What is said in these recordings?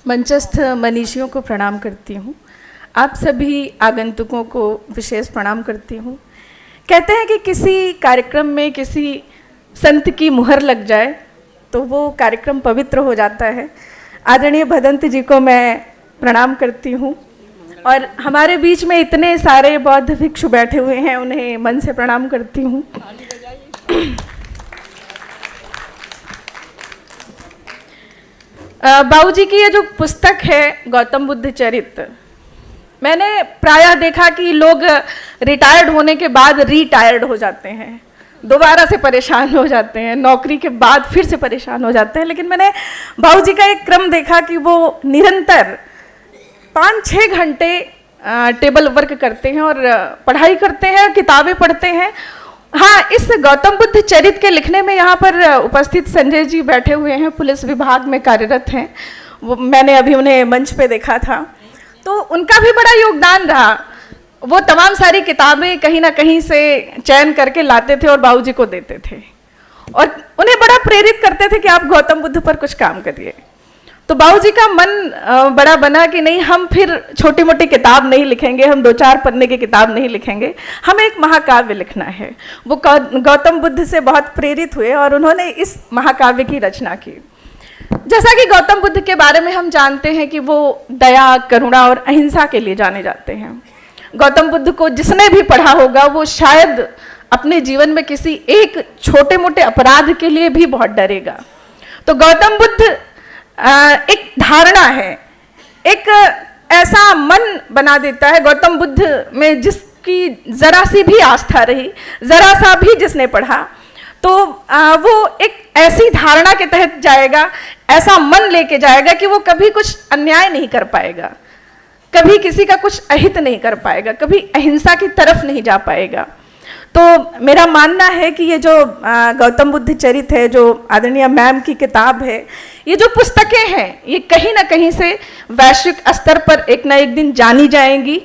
मंचस्थ मनीषियों को प्रणाम करती हूँ। आप सभी आगंतुकों को विशेष प्रणाम करती हूँ। कहते हैं कि किसी कार्यक्रम में किसी संत की मुहर लग जाए तो वो कार्यक्रम पवित्र हो जाता है। आदरणीय भदंत जी को मैं प्रणाम करती हूँ और हमारे बीच में इतने सारे बौद्ध भिक्षु बैठे हुए हैं, उन्हें मन से प्रणाम करती हूँ। बाबूजी की ये जो पुस्तक है गौतम बुद्ध चरित्र, मैंने प्रायः देखा कि लोग रिटायर्ड होने के बाद रीटायर्ड हो जाते हैं, दोबारा से परेशान हो जाते हैं, नौकरी के बाद फिर से परेशान हो जाते हैं। लेकिन मैंने बाबूजी का एक क्रम देखा कि वो निरंतर 5-6 घंटे टेबल वर्क करते हैं और पढ़ाई करते हैं, किताबें पढ़ते हैं। हाँ, इस गौतम बुद्ध चरित्र के लिखने में यहाँ पर उपस्थित संजय जी बैठे हुए हैं, पुलिस विभाग में कार्यरत हैं। वो मैंने अभी उन्हें मंच पे देखा था, तो उनका भी बड़ा योगदान रहा। वो तमाम सारी किताबें कहीं ना कहीं से चयन करके लाते थे और बाबूजी को देते थे और उन्हें बड़ा प्रेरित करते थे कि आप गौतम बुद्ध पर कुछ काम करिए। तो बाबूजी का मन बड़ा बना कि नहीं, हम फिर छोटी मोटी किताब नहीं लिखेंगे, हम 2-4 पन्ने की किताब नहीं लिखेंगे, हमें एक महाकाव्य लिखना है। वो गौतम बुद्ध से बहुत प्रेरित हुए और उन्होंने इस महाकाव्य की रचना की। जैसा कि गौतम बुद्ध के बारे में हम जानते हैं कि वो दया, करुणा और अहिंसा के लिए जाने जाते हैं। गौतम बुद्ध को जिसने भी पढ़ा होगा वो शायद अपने जीवन में किसी एक छोटे मोटे अपराध के लिए भी बहुत डरेगा। तो गौतम बुद्ध एक धारणा है, एक ऐसा मन बना देता है गौतम बुद्ध में जिसकी जरा सी भी आस्था रही, जरा सा भी जिसने पढ़ा, तो वो एक ऐसी धारणा के तहत जाएगा, ऐसा मन लेके जाएगा कि वो कभी कुछ अन्याय नहीं कर पाएगा, कभी किसी का कुछ अहित नहीं कर पाएगा, कभी अहिंसा की तरफ नहीं जा पाएगा। तो मेरा मानना है कि ये जो गौतम बुद्ध चरित्र है, जो आदरणीय मैम की किताब है, ये जो पुस्तकें हैं, ये कहीं ना कहीं से वैश्विक स्तर पर एक ना एक दिन जानी जाएंगी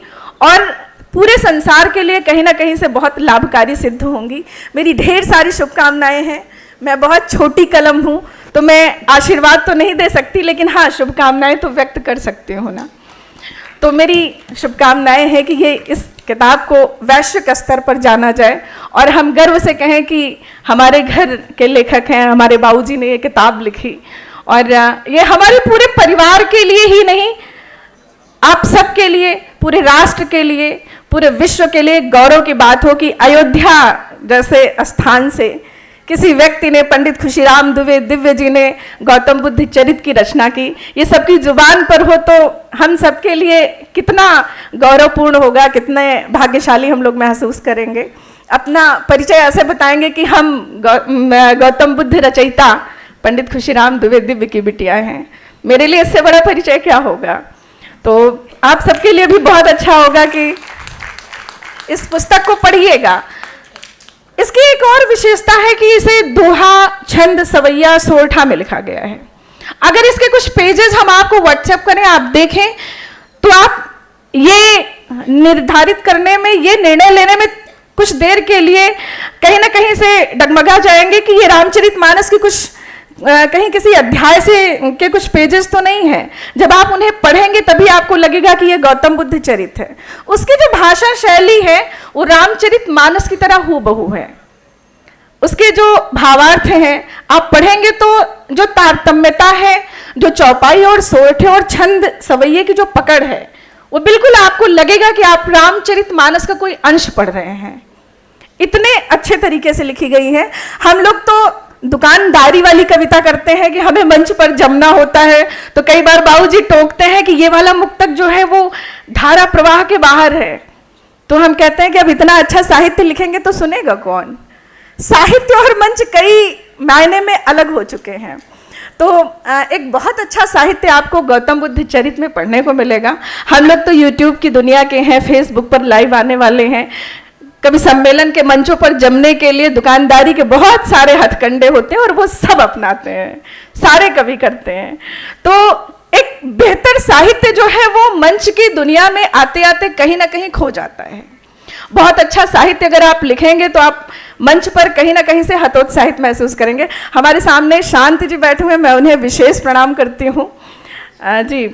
और पूरे संसार के लिए कहीं ना कहीं से बहुत लाभकारी सिद्ध होंगी। मेरी ढेर सारी शुभकामनाएं हैं। मैं बहुत छोटी कलम हूँ तो मैं आशीर्वाद तो नहीं दे सकती, लेकिन हाँ, शुभकामनाएं तो व्यक्त कर सकती हूँ ना। तो मेरी शुभकामनाएं हैं कि ये इस किताब को वैश्विक स्तर पर जाना जाए और हम गर्व से कहें कि हमारे घर के लेखक हैं, हमारे बाबूजी ने ये किताब लिखी और ये हमारे पूरे परिवार के लिए ही नहीं, आप सब के लिए, पूरे राष्ट्र के लिए, पूरे विश्व के लिए गौरव की बात हो कि अयोध्या जैसे स्थान से किसी व्यक्ति ने, पंडित खुशीराम दिव्य जी ने गौतम बुद्ध चरित्र की रचना की। ये सबकी जुबान पर हो तो हम सबके लिए कितना गौरवपूर्ण होगा, कितने भाग्यशाली हम लोग महसूस करेंगे। अपना परिचय ऐसे बताएंगे कि हम गौतम बुद्ध रचयिता पंडित खुशीराम दिव्य की बिटिया हैं। मेरे लिए इससे बड़ा परिचय क्या होगा। तो आप सबके लिए भी बहुत अच्छा होगा कि इस पुस्तक को पढ़िएगा। इसकी एक और विशेषता है कि इसे दोहा, छंद, सवैया, सोरठा में लिखा गया है। अगर इसके कुछ पेजेस हम आपको व्हाट्सएप करें, आप देखें, तो आप ये निर्धारित करने में, ये निर्णय लेने में कुछ देर के लिए कहीं ना कहीं से डगमगा जाएंगे कि ये रामचरितमानस की कुछ कहीं किसी अध्याय से के कुछ पेजेस तो नहीं है। जब आप उन्हें पढ़ेंगे तभी आपको लगेगा कि ये गौतम बुद्ध चरित्र है। उसकी जो भाषा शैली है वो रामचरितमानस की तरह हूबहू है। उसके जो भावार्थ हैं आप पढ़ेंगे तो जो तारतम्यता है, जो चौपाई और सोरठे और छंद सवैये की जो पकड़ है, वो बिल्कुल आपको लगेगा कि आप रामचरितमानस का कोई अंश पढ़ रहे हैं। इतने अच्छे तरीके से लिखी गई है। हम लोग तो दुकानदारी वाली कविता करते हैं कि हमें मंच पर जमना होता है, तो कई बार बाबूजी टोकते हैं कि ये वाला मुक्तक जो है वो धारा प्रवाह के बाहर है। तो हम कहते हैं कि अब इतना अच्छा साहित्य लिखेंगे तो सुनेगा कौन। साहित्य और मंच कई मायने में अलग हो चुके हैं। तो एक बहुत अच्छा साहित्य आपको गौतम बुद्ध चरित्र में पढ़ने को मिलेगा। हम लोग तो यूट्यूब की दुनिया के हैं, फेसबुक पर लाइव आने वाले हैं, कभी सम्मेलन के मंचों पर जमने के लिए दुकानदारी के बहुत सारे हथकंडे होते हैं और वो सब अपनाते हैं, सारे कवि करते हैं। तो एक बेहतर साहित्य जो है वो मंच की दुनिया में आते आते कहीं ना कहीं खो जाता है। बहुत अच्छा साहित्य अगर आप लिखेंगे तो आप मंच पर कहीं ना कहीं से हतोत्साहित महसूस करेंगे। हमारे सामने शांत जी बैठे हुए, मैं उन्हें विशेष प्रणाम करती हूँ। जी,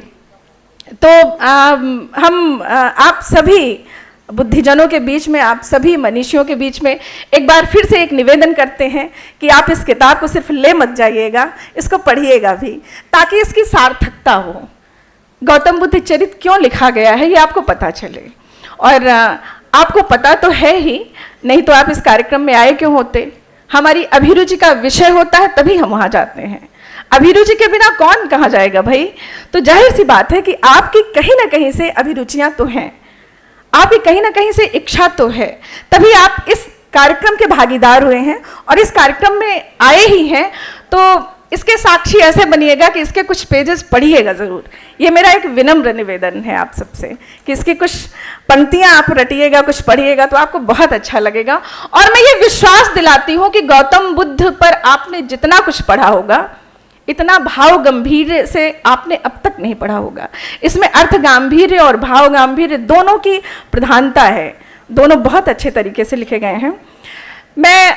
तो आप सभी बुद्धिजनों के बीच में, आप सभी मनीषियों के बीच में एक बार फिर से एक निवेदन करते हैं कि आप इस किताब को सिर्फ ले मत जाइएगा, इसको पढ़िएगा भी, ताकि इसकी सार्थकता हो। गौतम बुद्ध चरित क्यों लिखा गया है ये आपको पता चले, और आपको पता तो है ही, नहीं तो आप इस कार्यक्रम में आए क्यों होते। हमारी अभिरुचि का विषय होता है तभी हम वहाँ जाते हैं, अभिरुचि के बिना कौन कहाँ जाएगा भाई। तो जाहिर सी बात है कि आपकी कहीं ना कहीं से अभिरुचियाँ तो हैं, आपकी कहीं ना कहीं से इच्छा तो है, तभी आप इस कार्यक्रम के भागीदार हुए हैं और इस कार्यक्रम में आए ही हैं। तो इसके साक्षी ऐसे बनिएगा कि इसके कुछ पेजेस पढ़िएगा ज़रूर। ये मेरा एक विनम्र निवेदन है आप सबसे कि इसकी कुछ पंक्तियाँ आप रटिएगा, कुछ पढ़िएगा, तो आपको बहुत अच्छा लगेगा। और मैं ये विश्वास दिलाती हूँ कि गौतम बुद्ध पर आपने जितना कुछ पढ़ा होगा, इतना भाव गंभीर से आपने अब तक नहीं पढ़ा होगा। इसमें अर्थ गांभीर्य और भाव गांभीर्य दोनों की प्रधानता है, दोनों बहुत अच्छे तरीके से लिखे गए हैं। मैं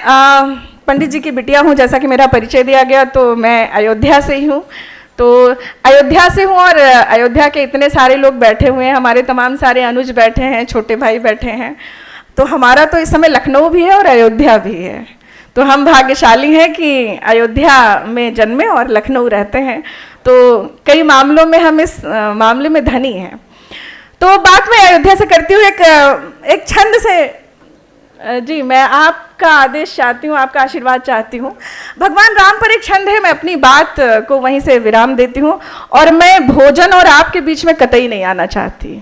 पंडित जी की बिटिया हूँ, जैसा कि मेरा परिचय दिया गया, तो मैं अयोध्या से ही हूँ। तो अयोध्या से हूँ और अयोध्या के इतने सारे लोग बैठे हुए हैं, हमारे तमाम सारे अनुज बैठे हैं, छोटे भाई बैठे हैं, तो हमारा तो इस समय लखनऊ भी है और अयोध्या भी है। तो हम भाग्यशाली हैं कि अयोध्या में जन्मे और लखनऊ रहते हैं, तो कई मामलों में हम इस मामले में धनी हैं। तो बात मैं अयोध्या से करती हूँ एक छंद से। जी, मैं आपका आदेश चाहती हूँ, आपका आशीर्वाद चाहती हूँ। भगवान राम पर एक छंद है, मैं अपनी बात को वहीं से विराम देती हूँ। और मैं भोजन और आपके बीच में कतई नहीं आना चाहती,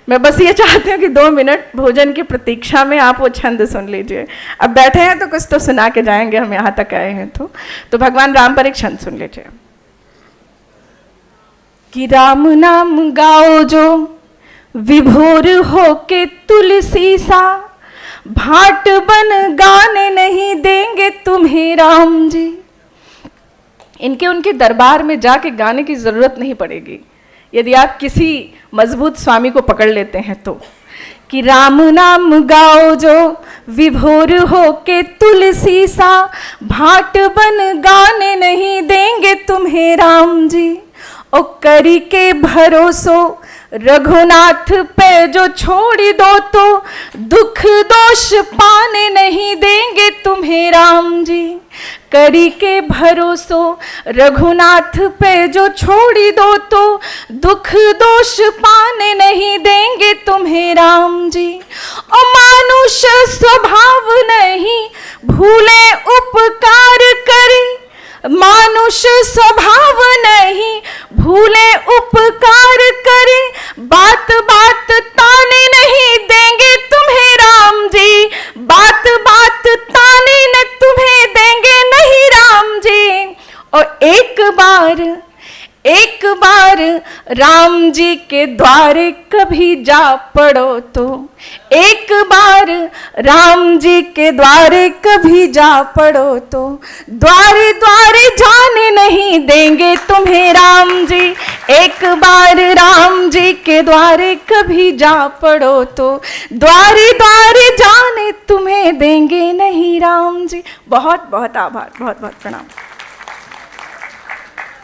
मैं बस ये चाहती हूँ कि 2 मिनट भोजन की प्रतीक्षा में आप वो छंद सुन लीजिए। अब बैठे हैं तो कुछ तो सुना के जाएंगे, हम यहाँ तक आए हैं तो भगवान राम पर एक छंद सुन लीजिए। कि राम नाम गाओ जो विभोर हो के तुलसी सा, भाट बन गाने नहीं देंगे तुम्हें राम जी। इनके उनके दरबार में जाके गाने की जरूरत नहीं पड़ेगी यदि आप किसी मजबूत स्वामी को पकड़ लेते हैं तो। कि राम नाम गाओ जो विभोर हो के तुलसी सा, भाट बन गाने नहीं देंगे तुम्हें राम जी। ओ करी के भरोसो रघुनाथ पे जो छोड़ी दो, तो दुख दोष पाने नहीं देंगे तुम्हें राम जी। करी के भरोसो रघुनाथ पे जो छोड़ी दो, तो दुख दोष पाने नहीं देंगे तुम्हें राम जी। और मानुष स्वभाव नहीं भूले उपकार करे, मानुष स्वभाव नहीं भूले उपकार करे, बात बात ताने नहीं देंगे तुम्हें राम जी, बात बात ताने न तुम्हें देंगे नहीं राम जी। और एक बार राम जी के द्वारे कभी जा पड़ो, तो एक बार राम जी के द्वारे कभी जा पड़ो, तो द्वारे द्वारे जाने नहीं देंगे तुम्हें राम जी। एक बार राम जी के द्वारे कभी जा पड़ो, तो द्वारे द्वारे जाने तुम्हें देंगे नहीं राम जी। बहुत बहुत आभार, बहुत बहुत प्रणाम।